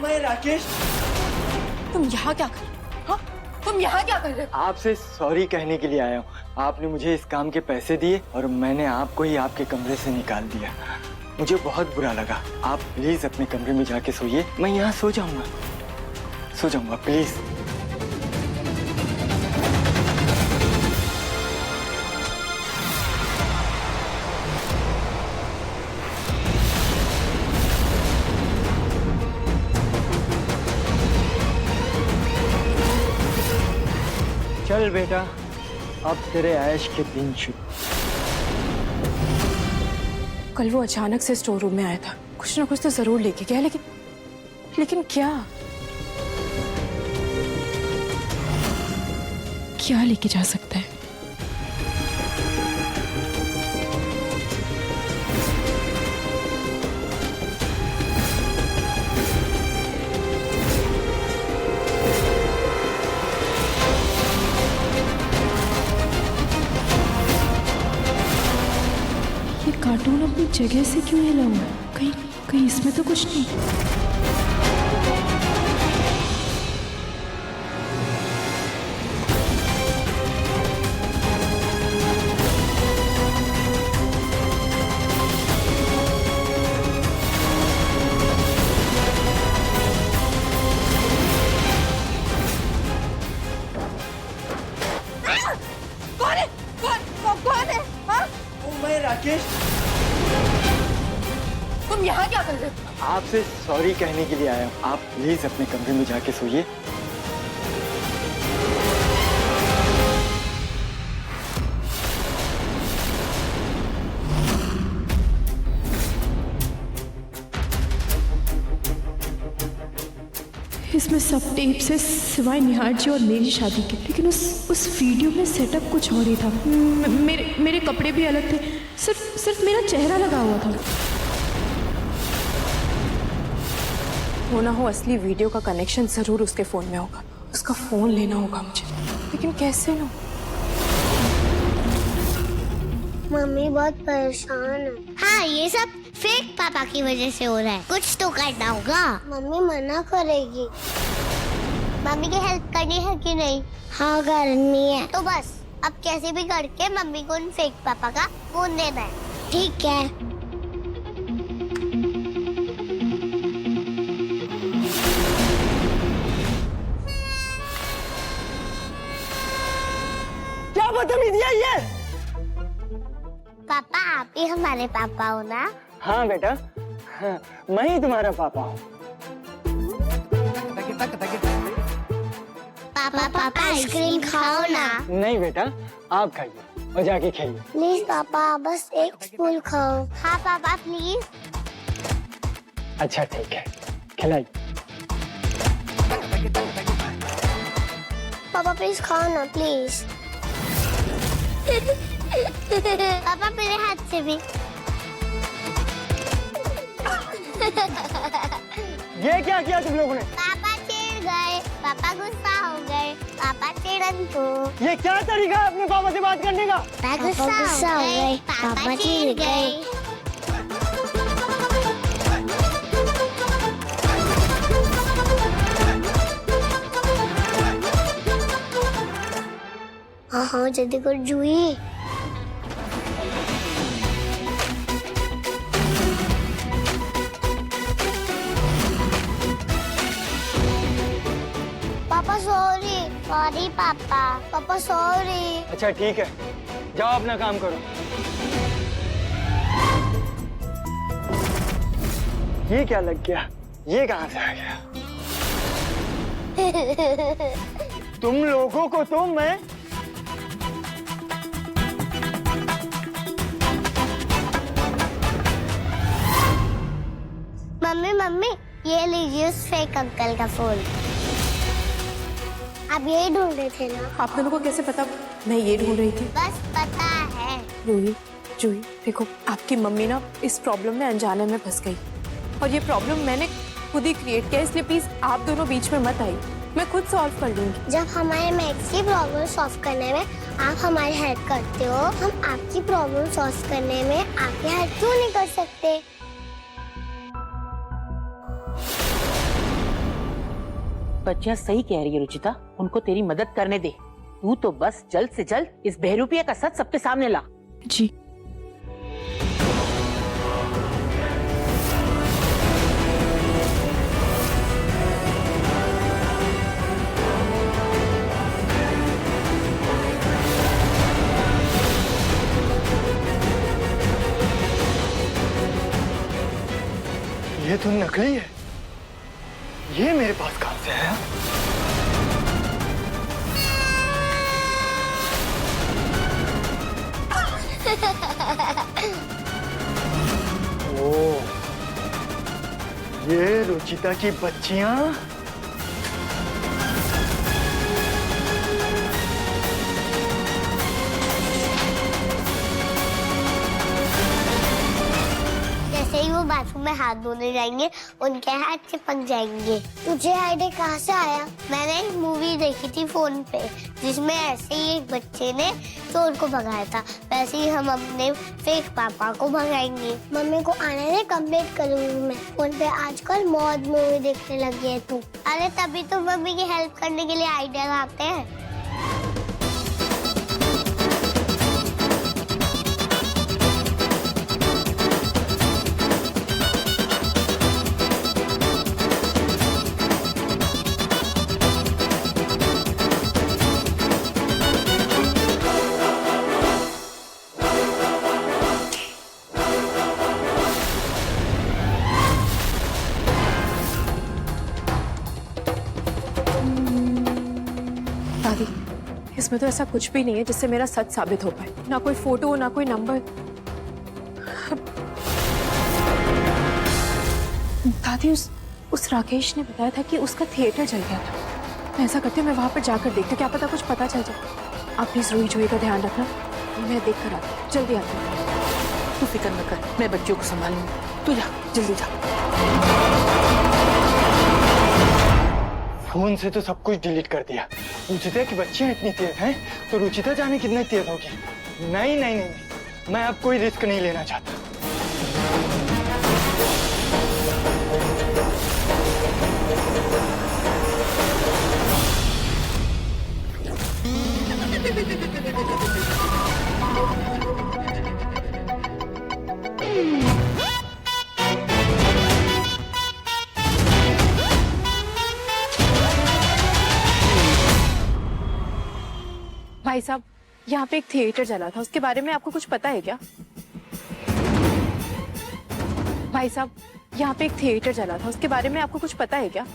मैं राकेश। तुम यहाँ क्या कर रहे हो? हाँ? तुम यहाँ क्या कर रहे हो? आपसे सॉरी कहने के लिए आया हूँ। आपने मुझे इस काम के पैसे दिए और मैंने आपको ही आपके कमरे से निकाल दिया। मुझे बहुत बुरा लगा। आप प्लीज अपने कमरे में जाके सोइए, मैं यहाँ सो जाऊंगा प्लीज। चल बेटा, अब तेरे ऐश के दिन शुरू। कल वो अचानक से स्टोर रूम में आया था, कुछ ना कुछ तो जरूर लेके गया, लेकिन क्या लेके जा सकता है? ये कार्टून अपनी जगह से क्यों हिला हुआ है? कहीं इसमें तो कुछ नहीं। कौन है? हाँ? मैं राकेश। तुम यहाँ क्या कर रहे हो? आपसे सॉरी कहने के लिए आया हूँ। आप प्लीज अपने कमरे में जाके सोइए। इसमें सब टेप से सिवाय निहार जी और मेरी शादी के, लेकिन उस वीडियो में सेटअप कुछ और ही था। मेरे कपड़े भी अलग थे, सिर्फ मेरा चेहरा लगा हुआ था। हो ना हो असली वीडियो का कनेक्शन जरूर उसके फोन में होगा। उसका फोन लेना होगा मुझे, लेकिन कैसे लूं? मम्मी बहुत परेशान है। हाँ, ये सब फेक पापा की वजह से हो रहा है। कुछ तो करना होगा। मम्मी मना करेगी। मम्मी की हेल्प करनी है कि नहीं? हाँ करनी है। तो बस अब कैसे भी करके मम्मी को उन फेक पापा का फोन देना है। ठीक है। क्या बदतमीजी है ये? पापा आप ही हमारे पापा हो ना? हाँ बेटा, हाँ, मैं ही तुम्हारा पापा हूँ। पापा आइसक्रीम खाओ ना। नहीं बेटा, आप खाइए और जाके खेलिए। प्लीज पापा बस एक स्पून खाओ। हाँ पापा प्लीज। अच्छा ठीक है, खिलाइए। पापा प्लीज खाओ ना प्लीज। पापा मेरे हाथ से भी। ये क्या किया तुम लोगों ने? पापा चिढ़ गए, पापा गुस्सा हो गए, पापा चिढ़न को। ये क्या तरीका है अपने पापा से बात करने का? पापा गुस्सा हो गए, पापा चिढ़ गए। हाँ जल्दी कर जूही। पापा सॉरी पापा सॉरी। अच्छा ठीक है, जाओ अपना काम करो। ये क्या लग गया? ये कहाँ से आ गया? तुम लोगों को तो मैं मम्मी ये लीजिए उस फेक अंकल का फोन। आप यही ढूंढ रहे थे ना? आप दोनों को कैसे पता मैं ये ढूंढ रही थी? बस पता है। जूही देखो, आपकी मम्मी ना इस प्रॉब्लम में अनजाने में फंस गई और ये प्रॉब्लम मैंने खुद ही क्रिएट किया, इसलिए प्लीज आप दोनों बीच में मत आइए, मैं खुद सॉल्व कर लूंगी। जब हमारे मैक्स की प्रॉब्लम सॉल्व करने में आप हमारी हेल्प करते हो, हम आपकी प्रॉब्लम सॉल्व करने में आपकी हेल्प क्यों नहीं कर सकते? बच्चियां सही कह रही है रुचिता, उनको तेरी मदद करने दे। तू तो बस जल्द से जल्द इस बहरूपिया का सच सबके सामने ला। जी। ये तो नकली है। ये मेरे पास कहां से आया? ओह, ये रुचिता की बच्चियां। जैसे ही वो बाथरूम में हाथ धोने जाएंगे उनके हाथ चिपक जाएंगे। तुझे आइडिया कहाँ से आया? मैंने एक मूवी देखी थी फोन पे जिसमें ऐसे ही एक बच्चे ने चोर को भगाया था, वैसे ही हम अपने फेक पापा को भगाएंगे। मम्मी को आने से कंप्लीट करूंगी मैं। फोन पे आजकल मौत मूवी देखने लगी है तू। अरे तभी तो मम्मी की हेल्प करने के लिए आइडिया आते हैं। दादी, इसमें तो ऐसा कुछ भी नहीं है जिससे मेरा सच साबित हो पाए। ना कोई फोटो, ना कोई नंबर। दादी, उस राकेश ने बताया था कि उसका थिएटर चल गया था। मैं ऐसा करती हूँ, मैं वहां पर जाकर देखती हूँ, क्या पता कुछ पता चल जाए। आप प्लीज रूही जूही का ध्यान रखना, मैं देख कर आती हूँ। जल्दी आती हूँ। तू फिक्र न कर, मैं बच्चों को संभालूंगी। तू जा, जल्दी जा। फोन से तो सब कुछ डिलीट कर दिया। रुचिता की बच्चियां इतनी तेज हैं तो रुचिता जाने कितनी तेज होगी। नहीं नहीं नहीं, मैं अब कोई रिस्क नहीं लेना चाहता। भाई साहब, यहाँ पे एक थिएटर चला था, उसके बारे में आपको कुछ पता है क्या? भाई साहब, यहाँ पे एक थिएटर चला था, उसके बारे में आपको कुछ पता है क्या?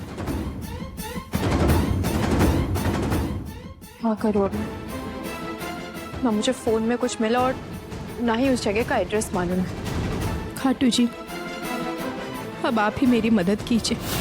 हाँ, करोड़ में। ना मुझे फोन में कुछ मिला और ना ही उस जगह का एड्रेस मालूम है। खाटू जी, अब आप ही मेरी मदद कीजिए।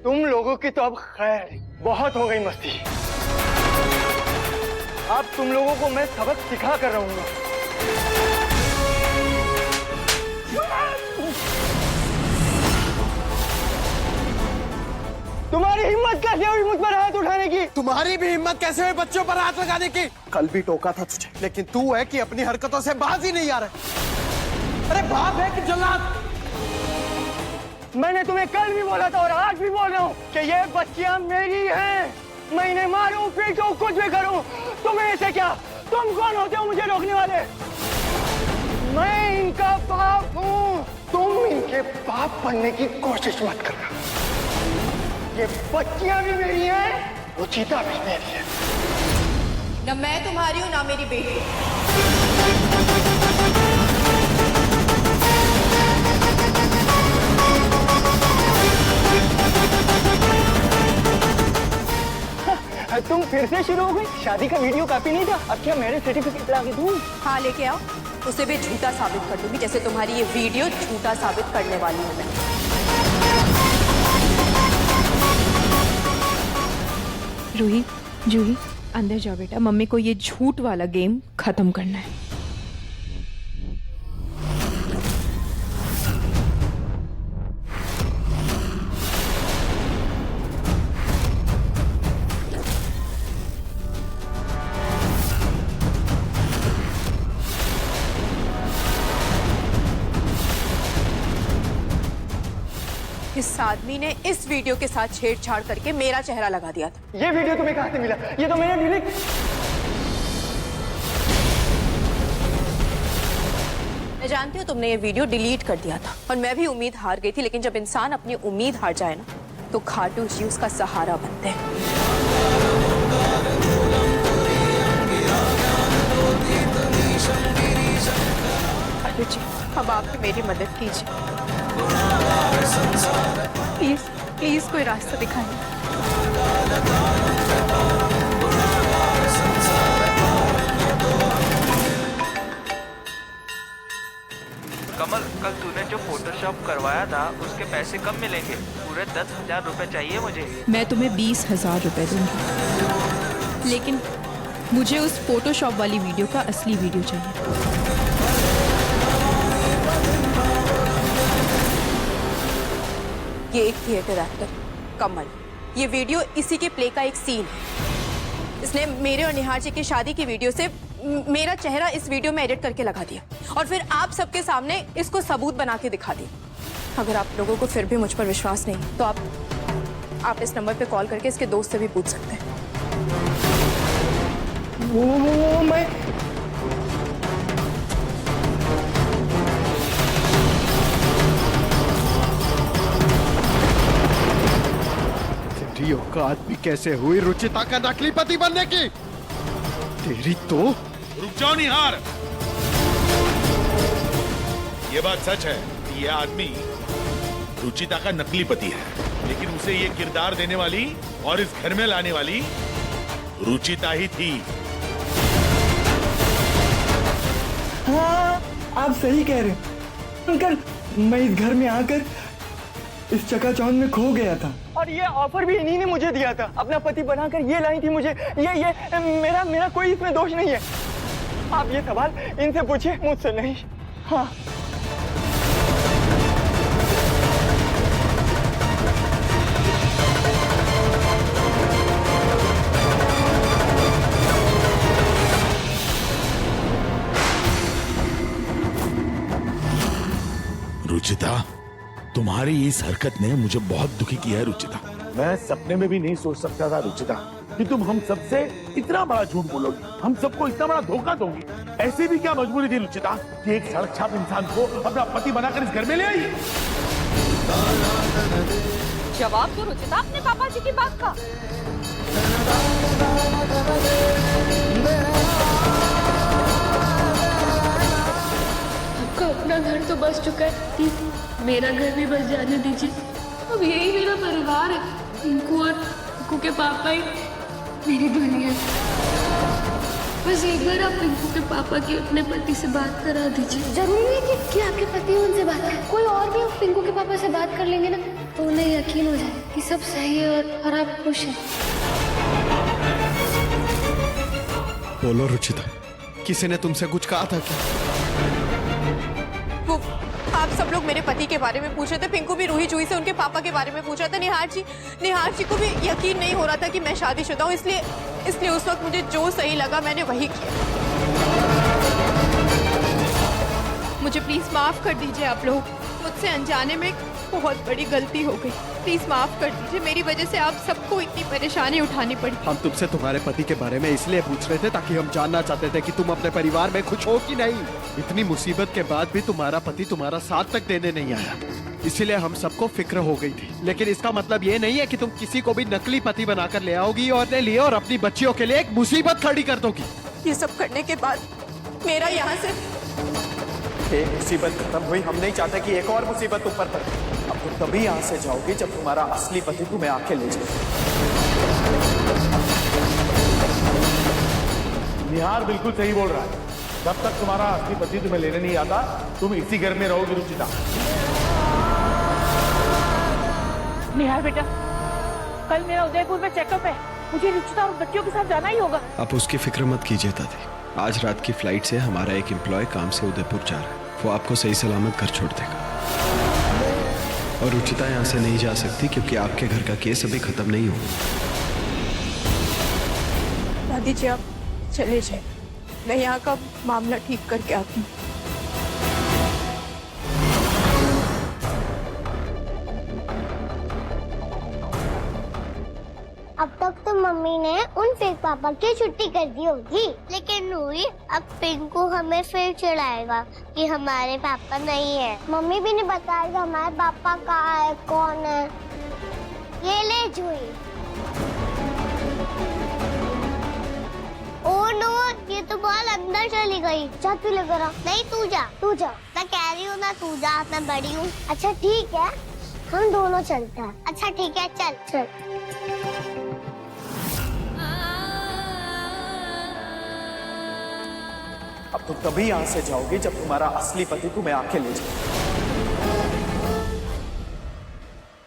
तुम लोगों की तो अब खैर, बहुत हो गई मस्ती। अब तुम लोगों को मैं सबक सिखा कर रहूंगा। तुम्हारी हिम्मत कैसे हुई मुझ पर हाथ उठाने की? तुम्हारी भी हिम्मत कैसे हुई बच्चों पर हाथ लगाने की? कल भी टोका था तुझे, लेकिन तू है कि अपनी हरकतों से बाज ही नहीं आ रहा। अरे बाप है कि जल्लाद? मैंने तुम्हें कल भी बोला था और आज भी बोल रहा हूँ कि ये बच्चियां मेरी हैं। मैं इन्हें मारूं, पीटूं, कुछ भी करूं, तुम्हें इसे क्या? तुम कौन होते हो मुझे रोकने वाले? मैं इनका बाप हूँ। तुम इनके बाप बनने की कोशिश मत करना। ये बच्चियां भी मेरी हैं, रुचिता भी मेरी है। न मैं तुम्हारी हूँ, ना मेरी बेटी। तुम फिर से शुरू हो गई? शादी का वीडियो कॉपी नहीं था, अब क्या मैरिज सर्टिफिकेट ला के दूं? हाँ लेके आओ, उसे भी झूठा साबित कर दूंगी जैसे तुम्हारी ये वीडियो झूठा साबित करने वाली हूँ मैं। रूही, जूही, अंदर जाओ बेटा, मम्मी को ये झूठ वाला गेम खत्म करना है। इस आदमी ने इस वीडियो के साथ छेड़छाड़ करके मेरा चेहरा लगा दिया था। ये वीडियो तुम्हें कहाँ से मिला? ये तो मैंने डिलीट। मैं जानती हूँ तुमने ये वीडियो डिलीट कर दिया था और मैं भी उम्मीद हार गई थी, लेकिन जब इंसान अपनी उम्मीद हार जाए ना तो खाटू जी उसका सहारा बनते हैं। खाटू जी, अब आप भी मेरी मदद कीजिए, प्लीज प्लीज कोई रास्ता दिखाइए। कमल, कल तूने जो फोटोशॉप करवाया था उसके पैसे कब मिलेंगे? पूरे 10,000 रुपए चाहिए मुझे। मैं तुम्हें 20,000 रुपए दूंगी, लेकिन मुझे उस फोटोशॉप वाली वीडियो का असली वीडियो चाहिए। ये एक थिएटर एक्टर कमल, ये वीडियो इसी के प्ले का एक सीन है। इसने मेरे और निहार जी की शादी की वीडियो से मेरा चेहरा इस वीडियो में एडिट करके लगा दिया और फिर आप सबके सामने इसको सबूत बना के दिखा दिया। अगर आप लोगों को फिर भी मुझ पर विश्वास नहीं तो आप इस नंबर पे कॉल करके इसके दोस्त से भी पूछ सकते हैं। वो मैं तेरी औकात भी कैसे हुई रुचिता का नकली पति बनने की? तेरी तो। रुक जाओ निहार, ये बात सच है कि ये आदमी रुचिता का नकली पति है, लेकिन उसे ये किरदार देने वाली और इस घर में लाने वाली रुचिता ही थी। हाँ, आप सही कह रहे हैं अंकल। मैं इस घर में आकर इस चकाचौंध में खो गया था और ये ऑफर भी इन्हीं ने मुझे दिया था। अपना पति बनाकर ये लाई थी मुझे। ये मेरा कोई इसमें दोष नहीं है। आप ये सवाल इनसे पूछिए, मुझसे नहीं। हाँ, रुचिता, तुम्हारी इस हरकत ने मुझे बहुत दुखी किया है रुचिता। मैं सपने में भी नहीं सोच सकता था रुचिता कि तुम हम सबसे इतना बड़ा झूठ बोलोगी, हम सबको इतना बड़ा धोखा दोगी। ऐसी भी क्या मजबूरी थी रुचिता कि एक सड़क छाप इंसान को अपना पति बनाकर इस घर में ले आई? जवाब दो रुचिता अपने पापा जी की बात का। आपका अपना घर तो बस चुका है, मेरा घर भी बस जाने दीजिए। अब यही मेरा परिवार है, इनको और पिंकू के पापा ही मेरी दुनिया है। बस एक बार आप पिंकू के पापा की अपने पति से बात करा दीजिए। जरूरी है कि आपके पति उनसे बात करें। कोई और भी पिंकू के पापा से बात कर लेंगे ना तो उन्हें यकीन हो जाए कि सब सही है और आप खुश हैं। बोलो रुचिता, किसी ने तुमसे कुछ कहा था क्या? वो आप सब लोग मेरे पति के बारे में पूछ रहे थे। पिंकू भी रूही जूही से उनके पापा के बारे में पूछ रहा था। निहार जी को भी यकीन नहीं हो रहा था कि मैं शादीशुदा हूँ, इसलिए उस वक्त मुझे जो सही लगा मैंने वही किया। मुझे प्लीज माफ कर दीजिए आप लोग, मुझसे अनजाने में बहुत बड़ी गलती हो गई। प्लीज माफ कर दीजिए, मेरी वजह से आप सबको इतनी परेशानी उठानी पड़ी। हम तुमसे तुम्हारे पति के बारे में इसलिए पूछ रहे थे ताकि हम जानना चाहते थे कि तुम अपने परिवार में खुश हो कि नहीं। इतनी मुसीबत के बाद भी तुम्हारा पति तुम्हारा साथ तक देने नहीं आया, इसीलिए हम सबको फिक्र हो गई थी। लेकिन इसका मतलब ये नहीं है कि तुम किसी को भी नकली पति बनाकर ले आओगी और अपने लिए और अपनी बच्चियों के लिए एक मुसीबत खड़ी कर दोगी। ये सब करने के बाद मेरा यहाँ से एक मुसीबत खत्म हुई, हम नहीं चाहते कि एक और मुसीबत ऊपर पड़े। अब तुम तभी यहाँ से जाओगी जब तुम्हारा असली पति तुम्हें आके ले जाए। निहार बिल्कुल सही बोल रहा है। जब तक तुम्हारा असली पति तुम्हें लेने नहीं आता, तुम इसी घर में रहोगी रुचिता। निहार बेटा, कल मेरा उदयपुर में चेकअप है, मुझे रुचिता और बच्चों के साथ जाना ही होगा। आप उसकी फिक्र मत कीजिए दादी। आज रात की फ्लाइट से हमारा एक एम्प्लॉय काम से उदयपुर जा रहा है, वो आपको सही सलामत घर छोड़ देगा। और रुचिता यहाँ से नहीं जा सकती क्योंकि आपके घर का केस अभी खत्म नहीं हुआ। दादी जी आप चले जाए, मैं यहाँ का मामला ठीक करके आती हूँ। अब तक तो मम्मी ने उन फेक पापा की छुट्टी कर दी होगी, लेकिन रूही अब पिंकू हमें फिर चिढ़ाएगा कि हमारे पापा नहीं है। मम्मी भी नहीं बताएगा हमारे पापा कहाँ है, कौन है। ये ले जूही। ओह नो, ये तो बॉल अंदर चली गई। जा तू लेकर आ। नहीं तू जा, तू जा। मैं कह रही हूँ ना तू जा, मैं बड़ी हूँ। अच्छा ठीक है, हम दोनों चलते हैं। अच्छा ठीक है, चल चल। अब तुम तभी यहाँ से जाओगी जब तुम्हारा असली पति तुम्हें आके ले जाए।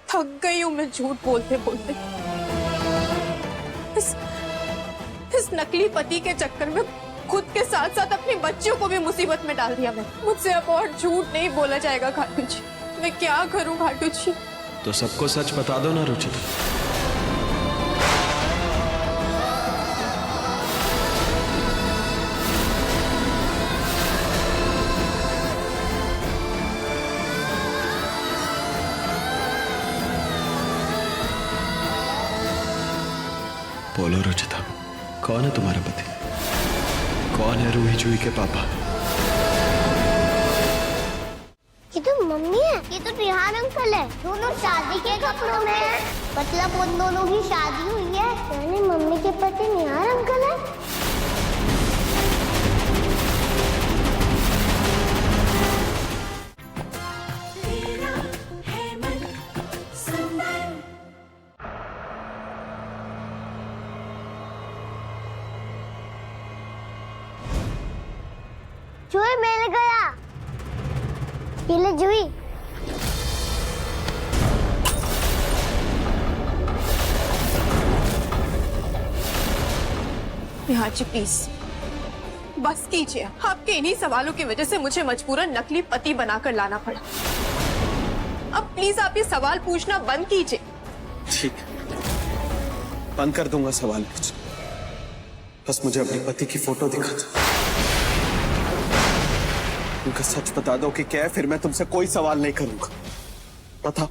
थक गई हूँ मैं झूठ बोलते बोलते। इस नकली पति के चक्कर में खुद के साथ साथ अपने बच्चों को भी मुसीबत में डाल दिया। मैं मुझसे अब और झूठ नहीं बोला जाएगा घाटू जी। मैं क्या करूँ घाटू जी? तो सबको सच बता दो ना रुचिता। बोलो रुचिता, कौन है तुम्हारा पति? कौन है रूही जूही के पापा? ये तो मम्मी है। ये तो रिहान अंकल है। दोनों शादी के कपड़ों में हैं। मतलब उन दोनों की शादी हुई है। यानी मम्मी के पति निहार अंकल है। जुई मिल गया। ये ले जुई। निहार जी प्लीज बस कीजिए। आपके इन्हीं सवालों की वजह से मुझे मजबूरन नकली पति बनाकर लाना पड़ा। अब प्लीज आप ये सवाल पूछना बंद कीजिए। ठीक, बंद कर दूंगा सवाल पूछना। बस मुझे अपने पति की फोटो दिखा दो। उनका सच बता दो कि क्या है, फिर मैं तुमसे कोई सवाल नहीं करूंगा। बता।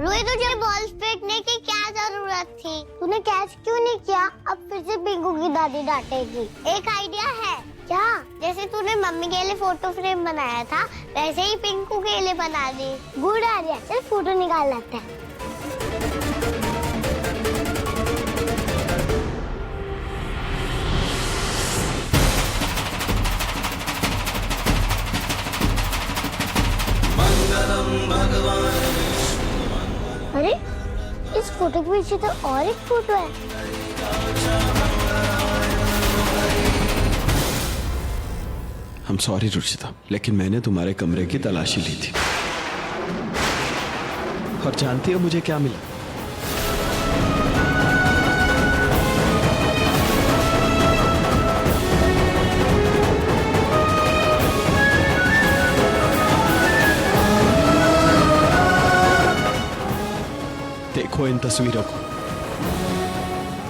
रूही तुझे बॉल फेंकने की क्या जरूरत थी? तूने कैच क्यों नहीं किया? अब फिर से पिंकू की दादी डांटेगी। एक आइडिया है क्या? जैसे तूने मम्मी के लिए फोटो फ्रेम बनाया था, वैसे ही पिंकू के लिए बना दे। Good idea. चल फोटो निकाल लेते हैं। अरे इस फोटो के पीछे तो और एक फोटो है। I'm sorry रुचिता, लेकिन मैंने तुम्हारे कमरे की तलाशी ली थी। और जानती हो मुझे क्या मिला? देखो इन तस्वीरों को।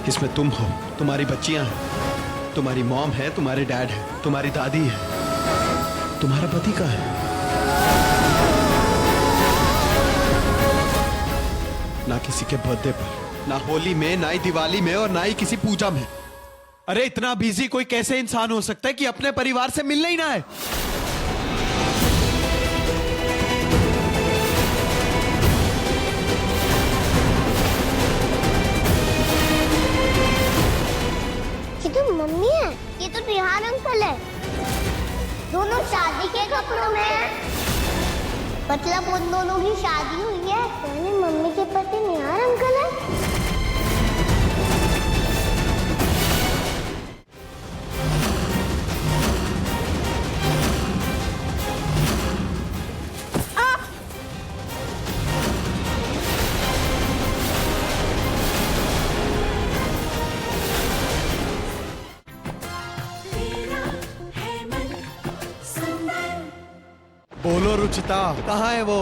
इसमें तुम हो, तुम्हारी बच्चियां हैं, तुम्हारी मॉम है, तुम्हारे डैड है, तुम्हारी दादी है। तुम्हारा पति कहाँ है? ना किसी के बर्थडे पर, ना होली में, ना ही दिवाली में, और ना ही किसी पूजा में। अरे इतना बिजी कोई कैसे इंसान हो सकता है कि अपने परिवार से मिलना ही ना है? ये तो मम्मी है। ये तो रिहान अंकल है। दोनों शादी के कपड़ों में हैं। मतलब उन दोनों की शादी हुई है। यानी मम्मी के पति निहार अंकल है। बोलो रुचिता, कहाँ है वो?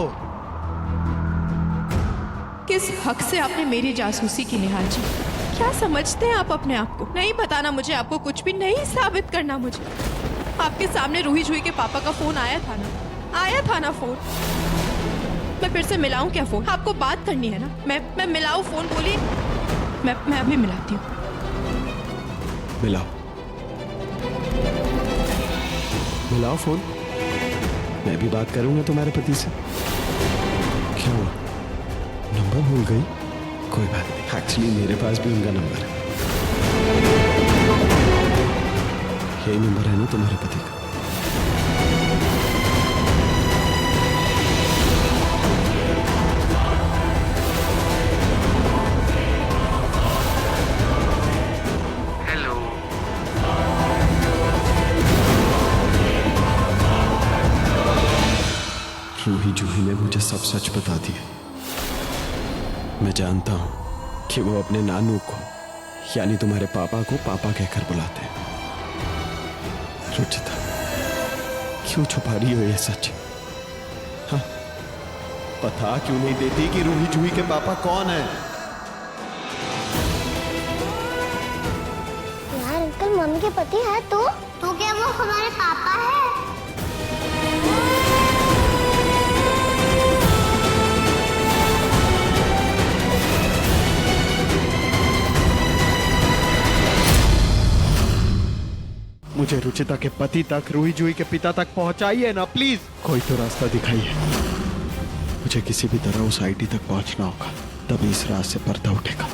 किस हक से आपने मेरी जासूसी की निहाल जी? क्या समझते हैं आप अपने आप को? नहीं बताना मुझे आपको कुछ भी, नहीं साबित करना मुझे। आपके सामने रूही जूही के पापा का फोन आया था ना फोन। मैं फिर से मिलाऊं क्या फोन? आपको बात करनी है ना? मैं मिलाऊं फोन? बोलिए। मैं अभी मिलाती हूँ। मिलाओ फोन। मैं भी बात करूंगा तुम्हारे पति से। क्या हुआ, नंबर भूल गई? कोई बात नहीं, एक्चुअली मेरे पास भी उनका नंबर है। यही नंबर है ना तुम्हारे पति का? हेलो। रूही जूही ने मुझे सब सच बता दिया। मैं जानता हूं कि वो अपने नानू को, यानी तुम्हारे पापा को, पापा कहकर बुलाते हैं। रुचिता, क्यों छुपा रही हो ये सच? हाँ, बता क्यों नहीं देती कि रूही जूही के पापा कौन है? यार अंकल, मम्मी के पति है तो क्या वो हमारे पापा है? मुझे रुचिता के पति तक, रूही जूही के पिता तक पहुंचाइए ना प्लीज। कोई तो रास्ता दिखाइए। मुझे किसी भी तरह उस आईटी तक पहुंचना होगा, तभी इस रात से पर्दा उठेगा।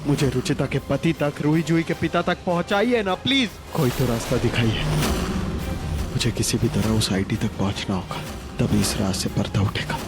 मुझे रुचिता के पति तक, रूही जूही के पिता तक पहुंचाइए ना प्लीज। कोई तो रास्ता दिखाइए। मुझे किसी भी तरह उस आईटी तक पहुंचना होगा, तभी इस रात से पर्दा उठेगा।